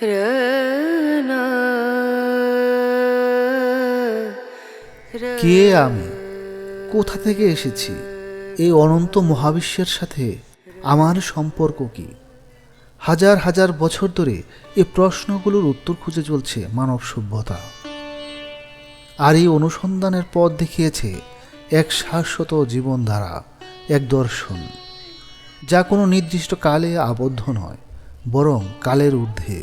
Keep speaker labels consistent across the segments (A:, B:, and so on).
A: কে আমি, কোথা থেকে এসেছি, এই অনন্ত মহাবিশ্বের সাথে আমার সম্পর্ক কি? হাজার হাজার বছর ধরে এই প্রশ্নগুলোর উত্তর খুঁজে চলছে মানব সভ্যতা। আর এই অনুসন্ধানের পথ দেখিয়েছে এক শাশ্বত জীবনধারা, এক দর্শন, যা কোনো নির্দিষ্ট কালে আবদ্ধ নয়, বরং কালের ঊর্ধ্বে,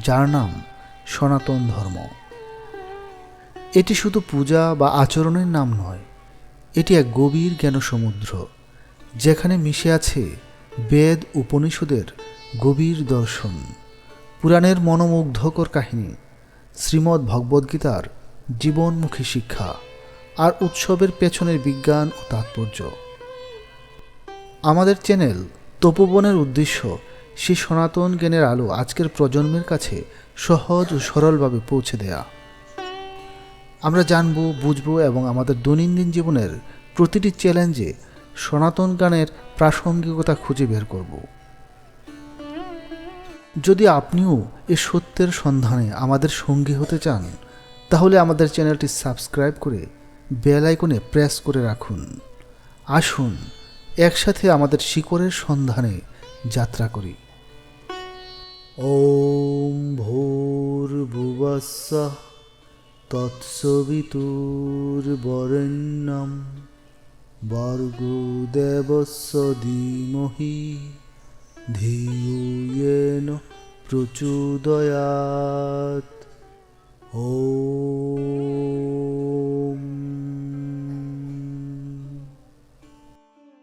A: যার নাম সনাতন ধর্ম। এটি শুধু পূজা বা আচরণের নাম নয়, এটি এক গভীর জ্ঞানসমুদ্র, যেখানে মিশে আছে বেদ উপনিষদের গভীর দর্শন, পুরাণের মনোমুগ্ধকর কাহিনী, শ্রীমদ্ ভগবদ্গীতার জীবনমুখী শিক্ষা, আর উৎসবের পেছনের বিজ্ঞান ও তাৎপর্য। আমাদের চ্যানেল তপোবনের উদ্দেশ্য সেই সনাতন জ্ঞানের আলো আজকের প্রজন্মের কাছে সহজ ও সরলভাবে পৌঁছে দেয়া। আমরা জানব, বুঝব এবং আমাদের দৈনন্দিন জীবনের প্রতিটি চ্যালেঞ্জে সনাতন জ্ঞানের প্রাসঙ্গিকতা খুঁজে বের করব। যদি আপনিও এ সত্যের সন্ধানে আমাদের সঙ্গী হতে চান, তাহলে আমাদের চ্যানেলটি সাবস্ক্রাইব করে বেল আইকনে প্রেস করে রাখুন। আসুন একসাথে আমাদের শিকড়ের সন্ধানে যাত্রা করি। ওম ভূর্ভুবস্সঃ তৎসবিতুর্বরেণ্যং ভর্গো দেবস্য ধীমহি ধিয়ো येन প্রচোদয়াৎ। ওম